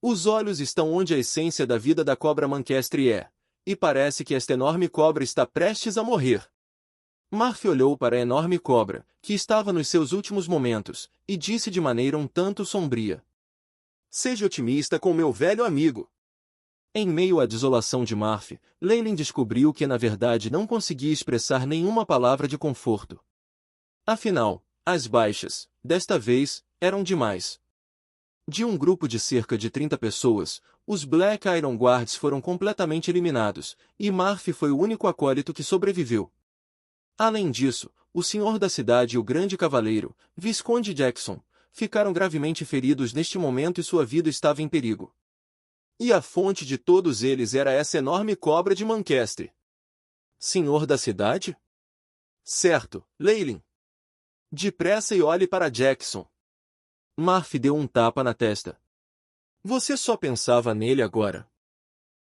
Os olhos estão onde a essência da vida da cobra Mancastre é, e parece que esta enorme cobra está prestes a morrer. Marf olhou para a enorme cobra, que estava nos seus últimos momentos, e disse de maneira um tanto sombria: "Seja otimista com meu velho amigo." Em meio à desolação de Marf, Leyland descobriu que na verdade não conseguia expressar nenhuma palavra de conforto. Afinal, as baixas, desta vez, eram demais. De um grupo de cerca de 30 pessoas, os Black Iron Guards foram completamente eliminados, e Marf foi o único acólito que sobreviveu. Além disso, o senhor da cidade e o grande cavaleiro, Visconde Jackson, ficaram gravemente feridos neste momento e sua vida estava em perigo. E a fonte de todos eles era essa enorme cobra de Mancastre. Senhor da cidade? Certo, Leyland. Depressa e olhe para Jackson. Marf deu um tapa na testa. Você só pensava nele agora.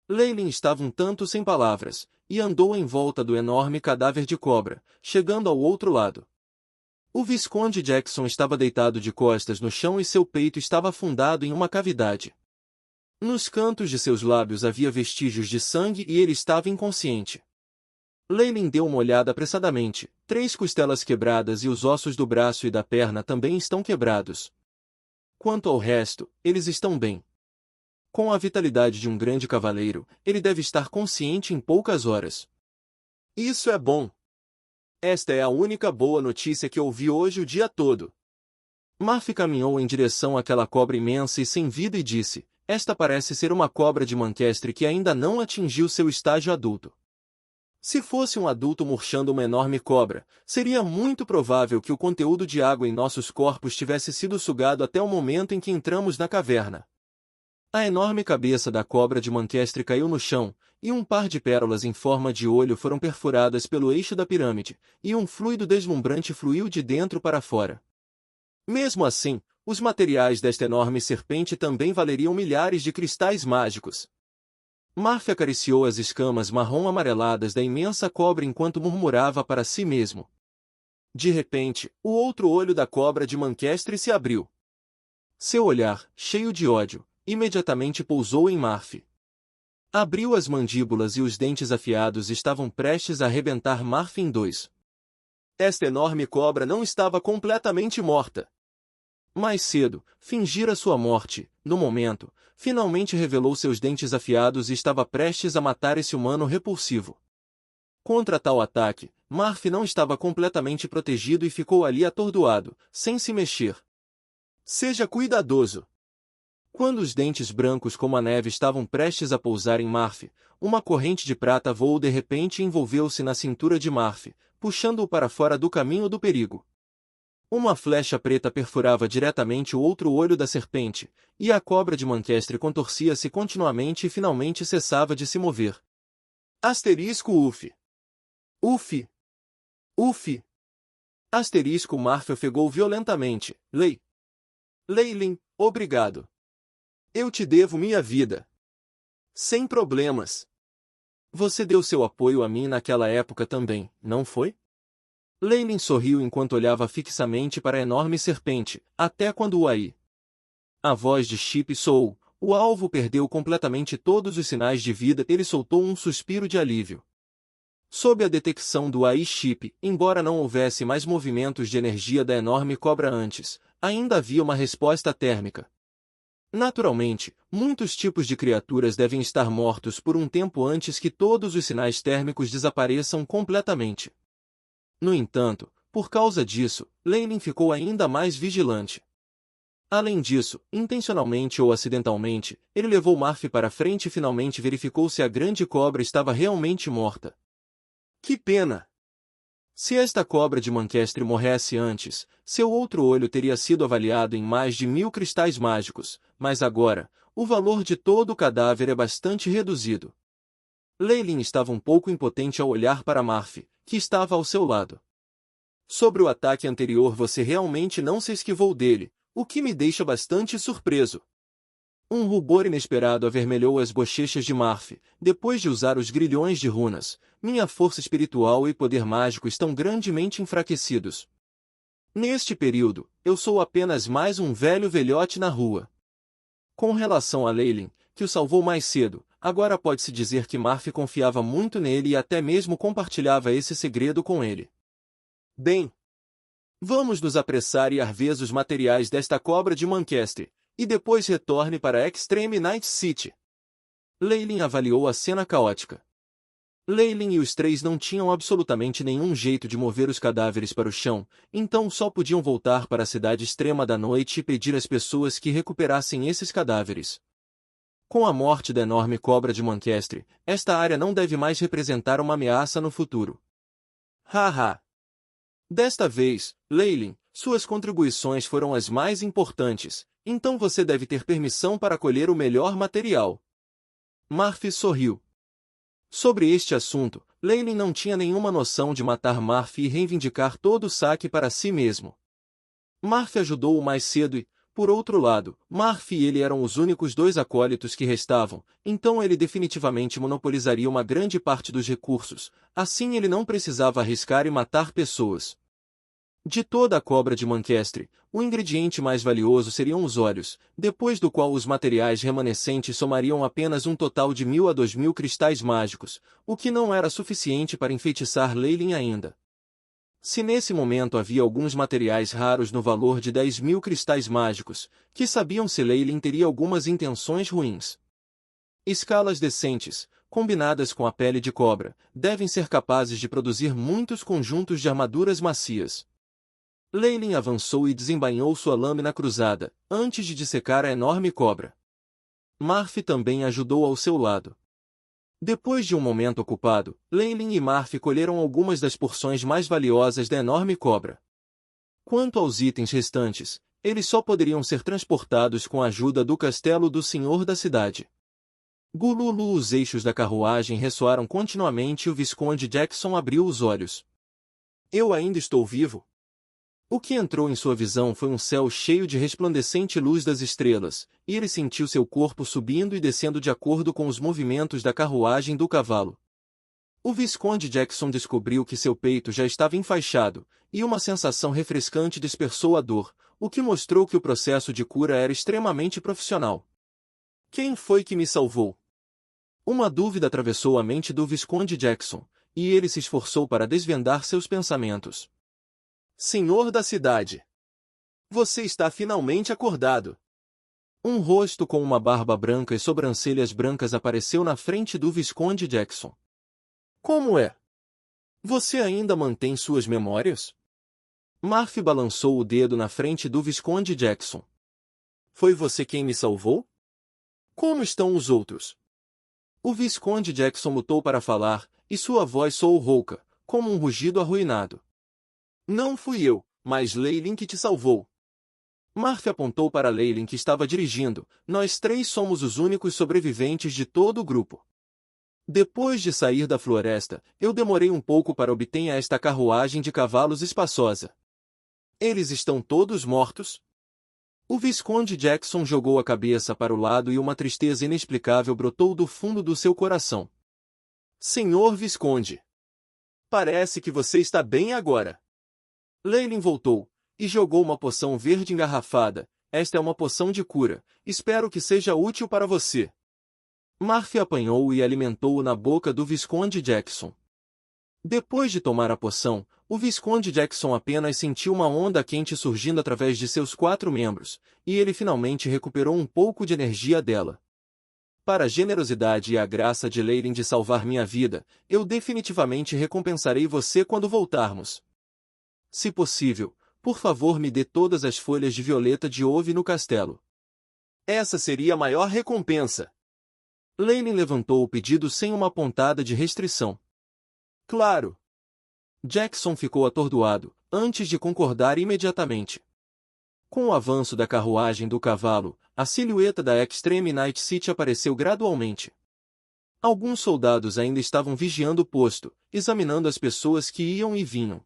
Leyland estava um tanto sem palavras, e andou em volta do enorme cadáver de cobra, chegando ao outro lado. O Visconde Jackson estava deitado de costas no chão e seu peito estava afundado em uma cavidade. Nos cantos de seus lábios havia vestígios de sangue e ele estava inconsciente. Leyland deu uma olhada apressadamente. 3 costelas quebradas e os ossos do braço e da perna também estão quebrados. Quanto ao resto, eles estão bem. Com a vitalidade de um grande cavaleiro, ele deve estar consciente em poucas horas. Isso é bom. Esta é a única boa notícia que ouvi hoje o dia todo. Marf caminhou em direção àquela cobra imensa e sem vida e disse: "Esta parece ser uma cobra de Mancastre que ainda não atingiu seu estágio adulto. Se fosse um adulto murchando uma enorme cobra, seria muito provável que o conteúdo de água em nossos corpos tivesse sido sugado até o momento em que entramos na caverna." A enorme cabeça da cobra de Mancastre caiu no chão, e um par de pérolas em forma de olho foram perfuradas pelo eixo da pirâmide, e um fluido deslumbrante fluiu de dentro para fora. Mesmo assim, os materiais desta enorme serpente também valeriam milhares de cristais mágicos. Marf acariciou as escamas marrom-amareladas da imensa cobra enquanto murmurava para si mesmo. De repente, o outro olho da cobra de Mancastre se abriu. Seu olhar, cheio de ódio, imediatamente pousou em Marf. Abriu as mandíbulas e os dentes afiados estavam prestes a arrebentar Marf em 2. Esta enorme cobra não estava completamente morta. Mais cedo, fingira sua morte, no momento, finalmente revelou seus dentes afiados e estava prestes a matar esse humano repulsivo. Contra tal ataque, Marf não estava completamente protegido e ficou ali atordoado, sem se mexer. Seja cuidadoso. Quando os dentes brancos como a neve estavam prestes a pousar em Marf, uma corrente de prata voou de repente e envolveu-se na cintura de Marf, puxando-o para fora do caminho do perigo. Uma flecha preta perfurava diretamente o outro olho da serpente, e a cobra de Mancastre contorcia-se continuamente e finalmente cessava de se mover. Asterisco UF. UF. UF. Asterisco Marf ofegou violentamente. Leyland, obrigado. Eu te devo minha vida. Sem problemas. Você deu seu apoio a mim naquela época também, não foi? Leyland sorriu enquanto olhava fixamente para a enorme serpente, até quando o AI. A voz de Chip soou. O alvo perdeu completamente todos os sinais de vida. Ele soltou um suspiro de alívio. Sob a detecção do AI Chip, embora não houvesse mais movimentos de energia da enorme cobra antes, ainda havia uma resposta térmica. Naturalmente, muitos tipos de criaturas devem estar mortos por um tempo antes que todos os sinais térmicos desapareçam completamente. No entanto, por causa disso, Leyland ficou ainda mais vigilante. Além disso, intencionalmente ou acidentalmente, ele levou Marf para frente e finalmente verificou se a grande cobra estava realmente morta. Que pena! Se esta cobra de Mancastre morresse antes, seu outro olho teria sido avaliado em mais de 1000 cristais mágicos, mas agora, o valor de todo o cadáver é bastante reduzido. Leyland estava um pouco impotente ao olhar para Marf, que estava ao seu lado. Sobre o ataque anterior você realmente não se esquivou dele, o que me deixa bastante surpreso. Um rubor inesperado avermelhou as bochechas de Marf. Depois de usar os grilhões de runas, minha força espiritual e poder mágico estão grandemente enfraquecidos. Neste período, eu sou apenas mais um velho velhote na rua. Com relação a Leylin, que o salvou mais cedo, agora pode-se dizer que Marf confiava muito nele e até mesmo compartilhava esse segredo com ele. Bem, vamos nos apressar e arver os materiais desta cobra de Manchester, e depois retorne para Extreme Night City. Leylin avaliou a cena caótica. Leylin e os três não tinham absolutamente nenhum jeito de mover os cadáveres para o chão, então só podiam voltar para a cidade extrema da noite e pedir às pessoas que recuperassem esses cadáveres. Com a morte da enorme cobra de Manchester, esta área não deve mais representar uma ameaça no futuro. Haha! Desta vez, Leylin, suas contribuições foram as mais importantes, então você deve ter permissão para colher o melhor material. Marf sorriu. Sobre este assunto, Leylin não tinha nenhuma noção de matar Marf e reivindicar todo o saque para si mesmo. Marf ajudou-o mais cedo e, por outro lado, Marf e ele eram os únicos dois acólitos que restavam, então ele definitivamente monopolizaria uma grande parte dos recursos, assim ele não precisava arriscar e matar pessoas. De toda a cobra de Manchester, o ingrediente mais valioso seriam os olhos, depois do qual os materiais remanescentes somariam apenas um total de 1000 a 2000 cristais mágicos, o que não era suficiente para enfeitiçar Leylin ainda. Se nesse momento havia alguns materiais raros no valor de 10.000 cristais mágicos, que sabiam se Leylin teria algumas intenções ruins. Escalas decentes, combinadas com a pele de cobra, devem ser capazes de produzir muitos conjuntos de armaduras macias. Leylin avançou e desembainhou sua lâmina cruzada, antes de dissecar a enorme cobra. Marf também ajudou ao seu lado. Depois de um momento ocupado, Leylin e Marf colheram algumas das porções mais valiosas da enorme cobra. Quanto aos itens restantes, eles só poderiam ser transportados com a ajuda do castelo do senhor da cidade. Gululu, os eixos da carruagem ressoaram continuamente e o Visconde Jackson abriu os olhos. Eu ainda estou vivo? O que entrou em sua visão foi um céu cheio de resplandecente luz das estrelas, e ele sentiu seu corpo subindo e descendo de acordo com os movimentos da carruagem do cavalo. O Visconde Jackson descobriu que seu peito já estava enfaixado, e uma sensação refrescante dispersou a dor, o que mostrou que o processo de cura era extremamente profissional. Quem foi que me salvou? Uma dúvida atravessou a mente do Visconde Jackson, e ele se esforçou para desvendar seus pensamentos. Senhor da cidade! Você está finalmente acordado! Um rosto com uma barba branca e sobrancelhas brancas apareceu na frente do Visconde Jackson. Como é? Você ainda mantém suas memórias? Marf balançou o dedo na frente do Visconde Jackson. Foi você quem me salvou? Como estão os outros? O Visconde Jackson lutou para falar, e sua voz soou rouca, como um rugido arruinado. Não fui eu, mas Leylin que te salvou. Marf apontou para Leylin que estava dirigindo. Nós três somos os únicos sobreviventes de todo o grupo. Depois de sair da floresta, eu demorei um pouco para obter esta carruagem de cavalos espaçosa. Eles estão todos mortos? O Visconde Jackson jogou a cabeça para o lado e uma tristeza inexplicável brotou do fundo do seu coração. Senhor Visconde! Parece que você está bem agora. Leylin voltou, e jogou uma poção verde engarrafada. Esta é uma poção de cura, espero que seja útil para você. Marf apanhou-o e alimentou-o na boca do Visconde Jackson. Depois de tomar a poção, o Visconde Jackson apenas sentiu uma onda quente surgindo através de seus 4 membros, e ele finalmente recuperou um pouco de energia dela. Para a generosidade e a graça de Leylin de salvar minha vida, eu definitivamente recompensarei você quando voltarmos. Se possível, por favor me dê todas as folhas de violeta de Ove no castelo. Essa seria a maior recompensa. Leylin levantou o pedido sem uma pontada de restrição. Claro. Jackson ficou atordoado, antes de concordar imediatamente. Com o avanço da carruagem do cavalo, a silhueta da Extreme Night City apareceu gradualmente. Alguns soldados ainda estavam vigiando o posto, examinando as pessoas que iam e vinham.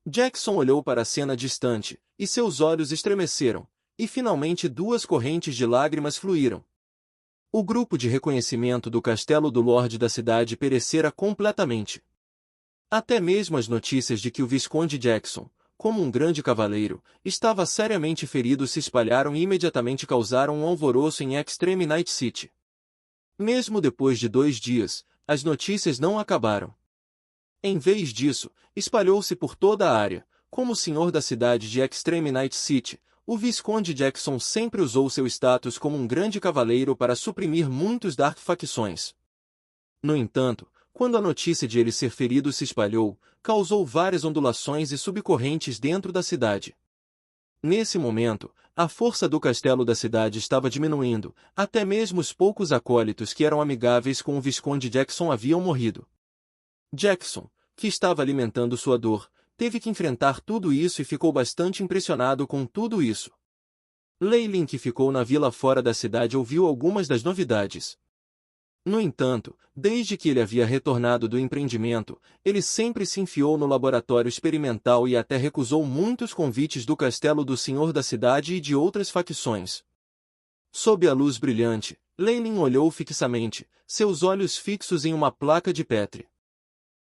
Jackson olhou para a cena distante, e seus olhos estremeceram, e finalmente 2 correntes de lágrimas fluíram. O grupo de reconhecimento do castelo do Lorde da cidade perecera completamente. Até mesmo as notícias de que o Visconde Jackson, como um grande cavaleiro, estava seriamente ferido se espalharam e imediatamente causaram um alvoroço em Extreme Night City. Mesmo depois de 2 dias, as notícias não acabaram. Em vez disso, espalhou-se por toda a área, como o senhor da cidade de Extreme Night City, o Visconde Jackson sempre usou seu status como um grande cavaleiro para suprimir muitos Dark facções. No entanto, quando a notícia de ele ser ferido se espalhou, causou várias ondulações e subcorrentes dentro da cidade. Nesse momento, a força do castelo da cidade estava diminuindo, até mesmo os poucos acólitos que eram amigáveis com o Visconde Jackson haviam morrido. Jackson, que estava alimentando sua dor, teve que enfrentar tudo isso e ficou bastante impressionado com tudo isso. Leylin, que ficou na vila fora da cidade, ouviu algumas das novidades. No entanto, desde que ele havia retornado do empreendimento, ele sempre se enfiou no laboratório experimental e até recusou muitos convites do castelo do senhor da cidade e de outras facções. Sob a luz brilhante, Leylin olhou fixamente, seus olhos fixos em uma placa de Petri.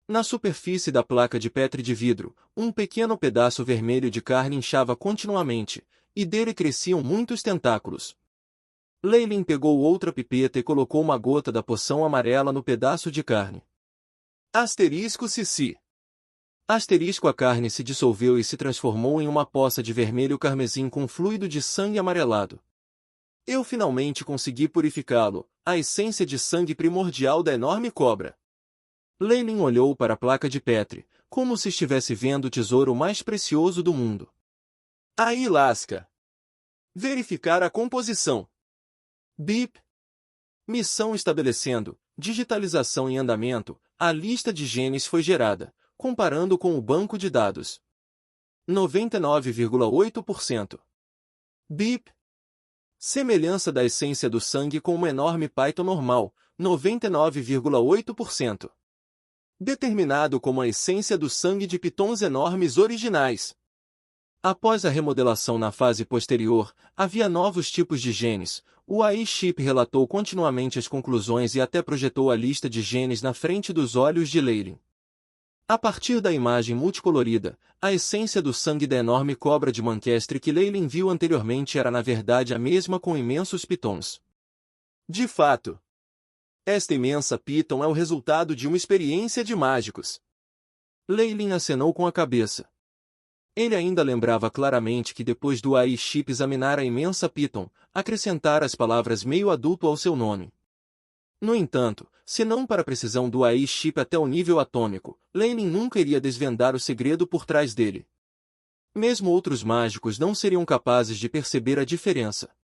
Na superfície da placa de Petri de vidro, um pequeno pedaço vermelho de carne inchava continuamente, e dele cresciam muitos tentáculos. Leylin pegou outra pipeta e colocou uma gota da poção amarela no pedaço de carne. Asterisco Cici. Asterisco a carne se dissolveu e se transformou em uma poça de vermelho carmesim com fluido de sangue amarelado. Eu finalmente consegui purificá-lo, a essência de sangue primordial da enorme cobra. Leylin olhou para a placa de Petri, como se estivesse vendo o tesouro mais precioso do mundo. Aí lasca! Verificar a composição. BIP. Missão estabelecendo, digitalização em andamento, a lista de genes foi gerada, comparando com o banco de dados. 99,8%. BIP. Semelhança da essência do sangue com uma enorme Python normal, 99,8%. Determinado como a essência do sangue de pitons enormes originais. Após a remodelação na fase posterior, havia novos tipos de genes. O AI-chip relatou continuamente as conclusões e até projetou a lista de genes na frente dos olhos de Leylin. A partir da imagem multicolorida, a essência do sangue da enorme cobra de Manchester que Leylin viu anteriormente era na verdade a mesma com imensos pitons. De fato, esta imensa piton é o resultado de uma experiência de mágicos. Leylin acenou com a cabeça. Ele ainda lembrava claramente que depois do AI-chip examinar a imensa piton, acrescentar as palavras meio adulto ao seu nome. No entanto, se não para a precisão do AI-chip até o nível atômico, Leylin nunca iria desvendar o segredo por trás dele. Mesmo outros mágicos não seriam capazes de perceber a diferença.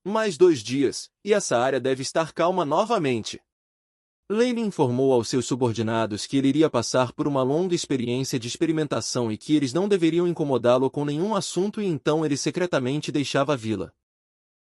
Mais 2 dias, e essa área deve estar calma novamente. Leylin informou aos seus subordinados que ele iria passar por uma longa experiência de experimentação e que eles não deveriam incomodá-lo com nenhum assunto e então ele secretamente deixava a vila.